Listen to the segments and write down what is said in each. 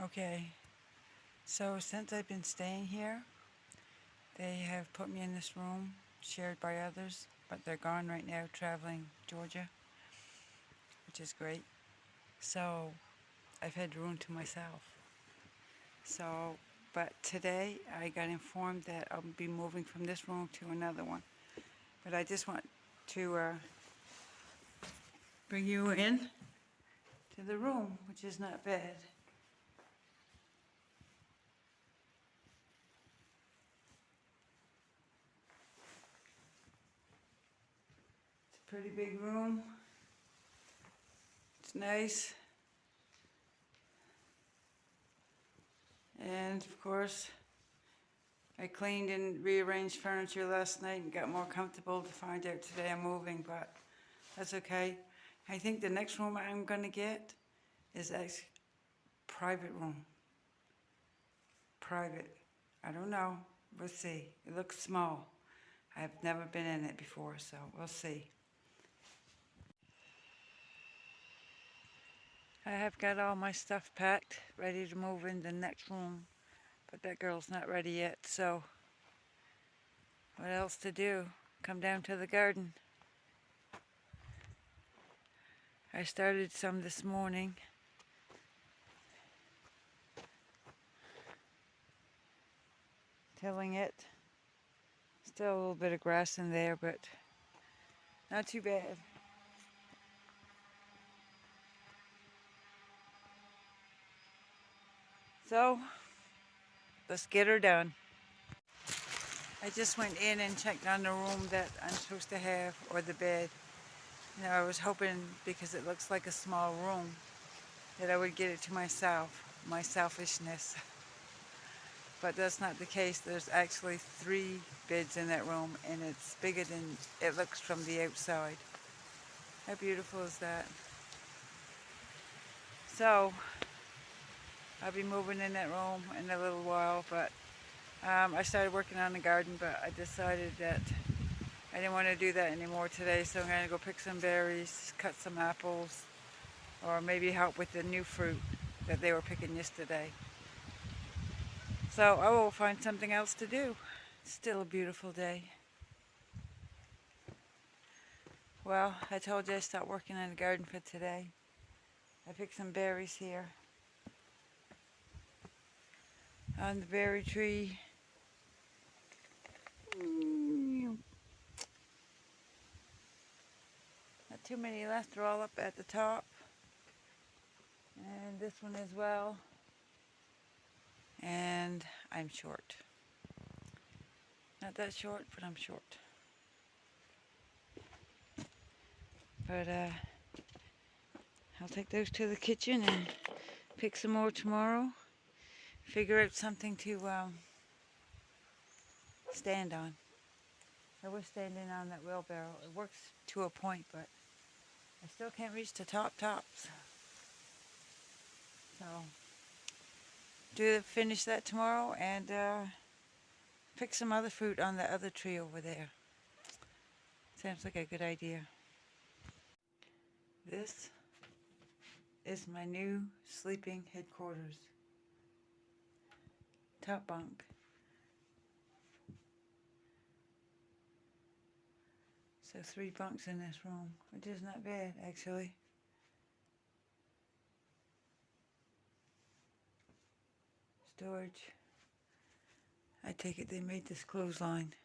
Okay, so since I've been staying here, they have put me in this room shared by others, but they're gone right now traveling Georgia, which is great. So I've had room to myself. But today I got informed that I'll be moving from this room to another one. But I just want to bring you in to the room, which is not bad. It's a pretty big room. It's nice. And of course, I cleaned and rearranged furniture last night and got more comfortable to find out today I'm moving, but that's okay. I think the next room I'm gonna get is a private room. Private. I don't know. We'll see. It looks small. I've never been in it before, so we'll see. I have got all my stuff packed, ready to move in the next room, but that girl's not ready yet, so what else to do? Come down to the garden. I started some this morning. Tilling it. Still a little bit of grass in there, but not too bad. So, let's get her done. I just went in and checked on the room that I'm supposed to have, or the bed. You know, I was hoping, because it looks like a small room, that I would get it to myself, my selfishness. But that's not the case. There's actually 3 beds in that room, and it's bigger than it looks from the outside. How beautiful is that? So, I'll be moving in that room in a little while, but I started working on the garden, but I decided that I didn't want to do that anymore today, so I'm going to go pick some berries, cut some apples, or maybe help with the new fruit that they were picking yesterday. So I will find something else to do. It's still a beautiful day. Well, I told you I stopped working in the garden for today. I picked some berries here on the berry tree. Not too many left. They're all up at the top. And this one as well. And I'm short. Not that short, but I'm short. But I'll take those to the kitchen and pick some more tomorrow. Figure out something to stand on. I was standing on that wheelbarrow. It works to a point, but I still can't reach the tops. So, finish that tomorrow and pick some other fruit on the other tree over there. Sounds like a good idea. This is my new sleeping headquarters. Top bunk. So 3 bunks in this room, which is not bad actually. Storage. I take it they made this clothesline.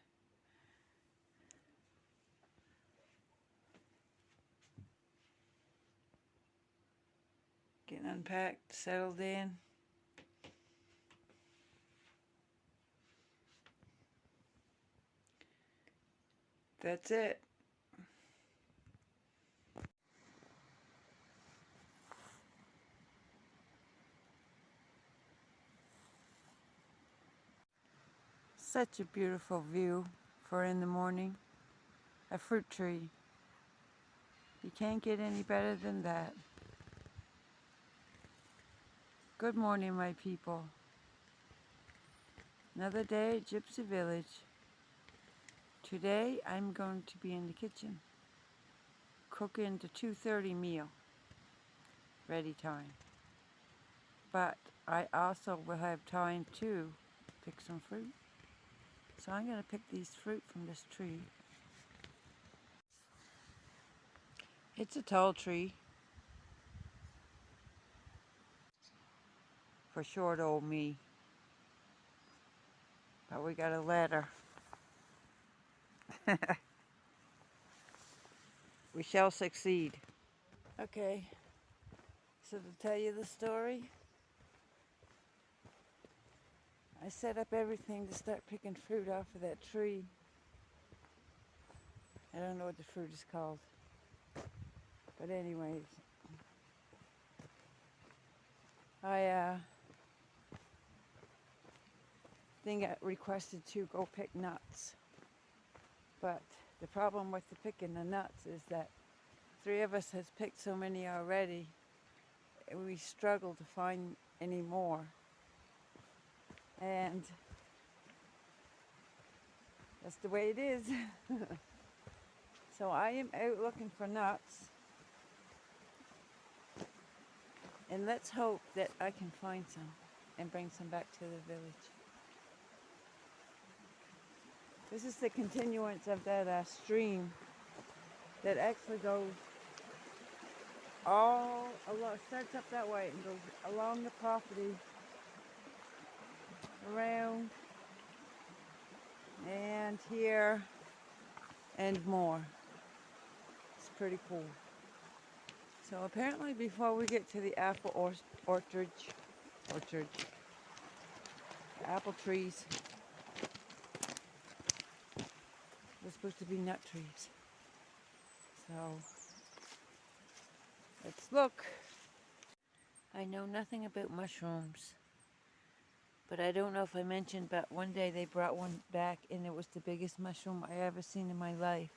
Getting unpacked, settled in. That's it. Such a beautiful view for in the morning. A fruit tree. You can't get any better than that. Good morning, my people. Another day at Gypsy Village. Today I'm going to be in the kitchen, cooking the 2:30 meal. Ready time. but I also will have time to pick some fruit. So I'm going to pick these fruit from this tree. It's a tall tree for short old me, but we got a ladder. We shall succeed. Okay, so to tell you the story, I set up everything to start picking fruit off of that tree. I don't know what the fruit is called, but anyways, I then got requested to go pick nuts. But the problem with the picking the nuts is that 3 of us has picked so many already, we struggle to find any more. And that's the way it is. So I am out looking for nuts. And let's hope that I can find some and bring some back to the village. This is the continuance of that stream that actually goes all along, starts up that way and goes along the property, around, and here, and more. It's pretty cool. So apparently before we get to the apple orchard, apple trees, they're supposed to be nut trees. So let's look. I know nothing about mushrooms, but I don't know if I mentioned, but one day they brought one back and it was the biggest mushroom I ever seen in my life.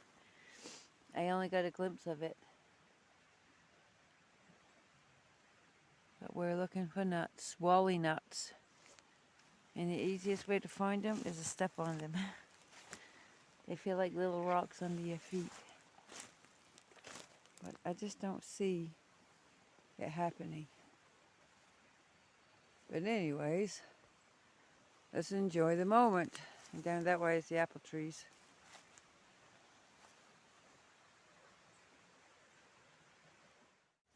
I only got a glimpse of it. But we're looking for nuts, wally nuts. And the easiest way to find them is to step on them. They feel like little rocks under your feet. But I just don't see it happening. But anyways, let's enjoy the moment. And down that way is the apple trees.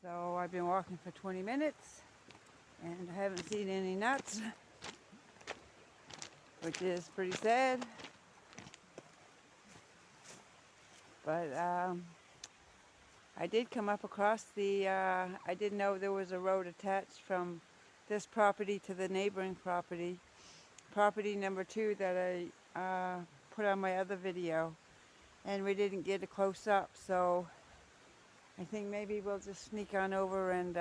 So I've been walking for 20 minutes and I haven't seen any nuts, which is pretty sad. But I did come up across I didn't know there was a road attached from this property to the neighboring property. Property number 2 that I put on my other video. And we didn't get a close up, so I think maybe we'll just sneak on over and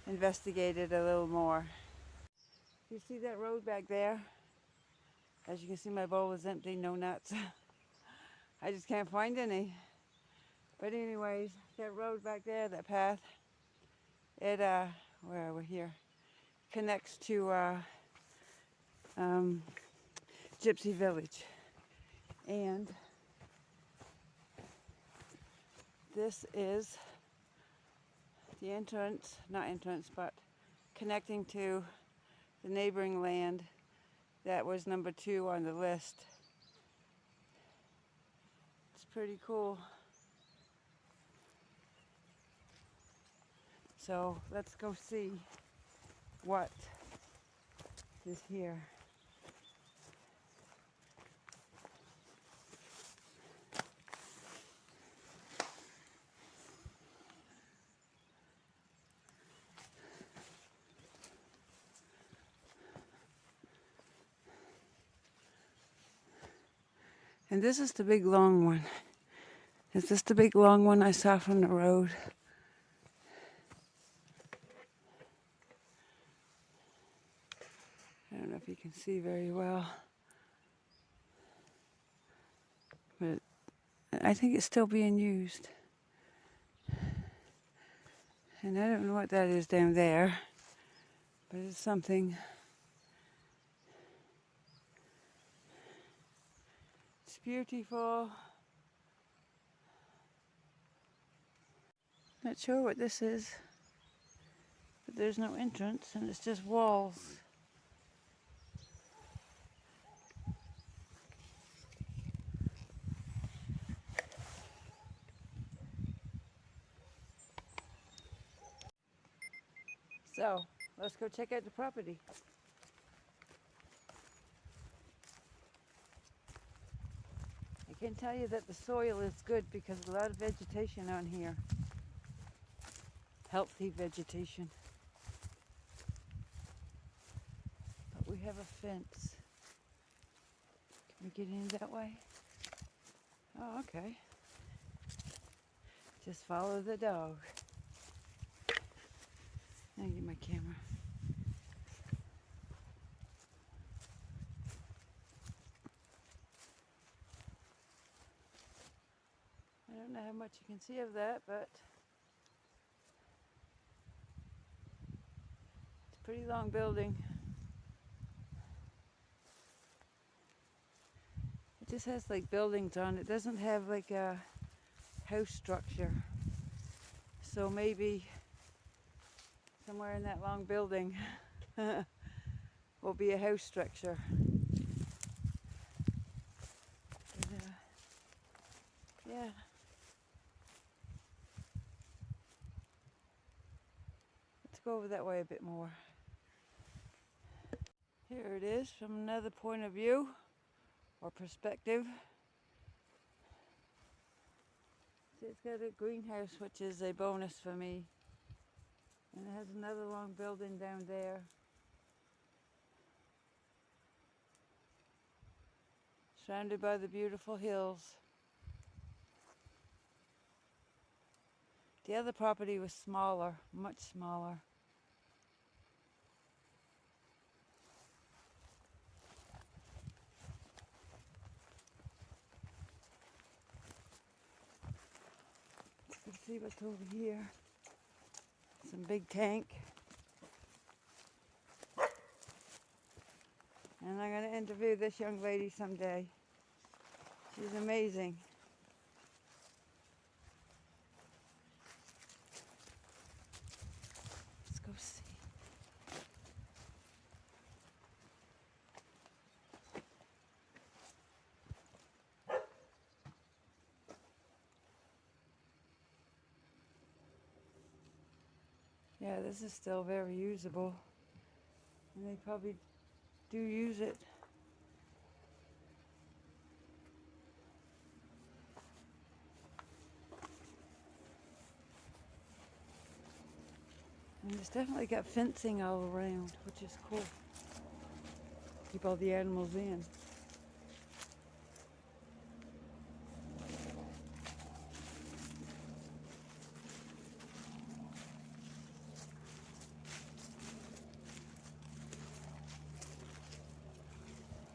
investigate it a little more. You see that road back there? As you can see, my bowl is empty, no nuts. I just can't find any. But anyways, that road back there, that path, it, where are we here? Connects to Gypsy Village. And this is the entrance, not entrance, but connecting to the neighboring land that was number 2 on the list. It's pretty cool. So let's go see what is here. And this is the big long one. Is this the big long one I saw from the road? I don't know if you can see very well. But I think it's still being used. And I don't know what that is down there, but it's something. It's beautiful. Not sure what this is. but there's no entrance and it's just walls. So, let's go check out the property. I can tell you that the soil is good because a lot of vegetation on here. Healthy vegetation. But we have a fence. Can we get in that way? Oh, okay. Just follow the dog. I'll get my camera. I don't know how much you can see of that, but it's a pretty long building. It just has like buildings on it. It doesn't have like a house structure. So maybe somewhere in that long building will be a house structure. But, yeah. Let's go over that way a bit more. Here it is from another point of view or perspective. See, it's got a greenhouse, which is a bonus for me. And it has another long building down there. Surrounded by the beautiful hills. The other property was smaller, much smaller. Let's see what's over here. Some big tank. And I'm going to interview this young lady someday. She's amazing. Let's go see. Yeah, this is still very usable. And they probably do use it. And it's definitely got fencing all around, which is cool. Keep all the animals in.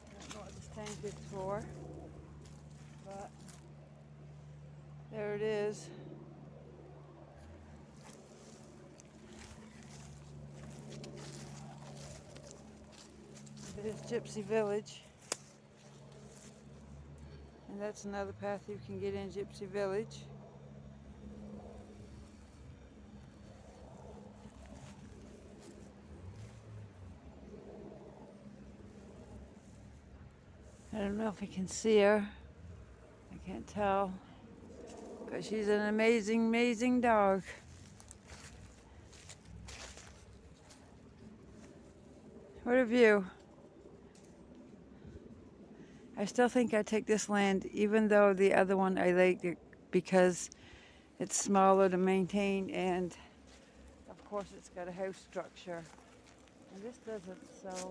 I don't know what this tank is for, but there it is. It is Gypsy Village. And that's another path you can get in Gypsy Village. I don't know if you can see her. I can't tell. But she's an amazing, amazing dog. What a view. I still think I'd take this land, even though the other one I liked it because it's smaller to maintain and of course it's got a house structure. And this doesn't, so.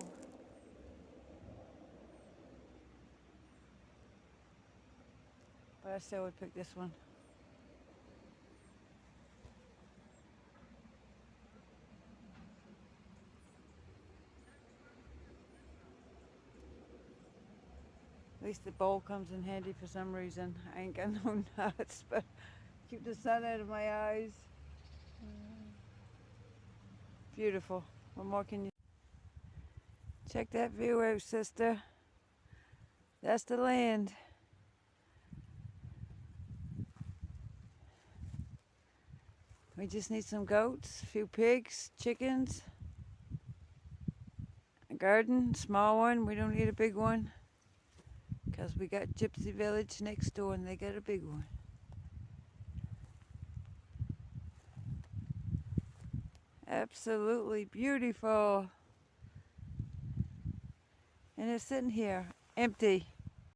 But I still would pick this one. At least the bowl comes in handy for some reason. I ain't got no nuts, but keep the sun out of my eyes. Beautiful. What more can you? Check that view out, sister. That's the land. We just need some goats, a few pigs, chickens, a garden, small one. We don't need a big one because we got Gypsy Village next door and they got a big one. Absolutely beautiful. And it's sitting here empty.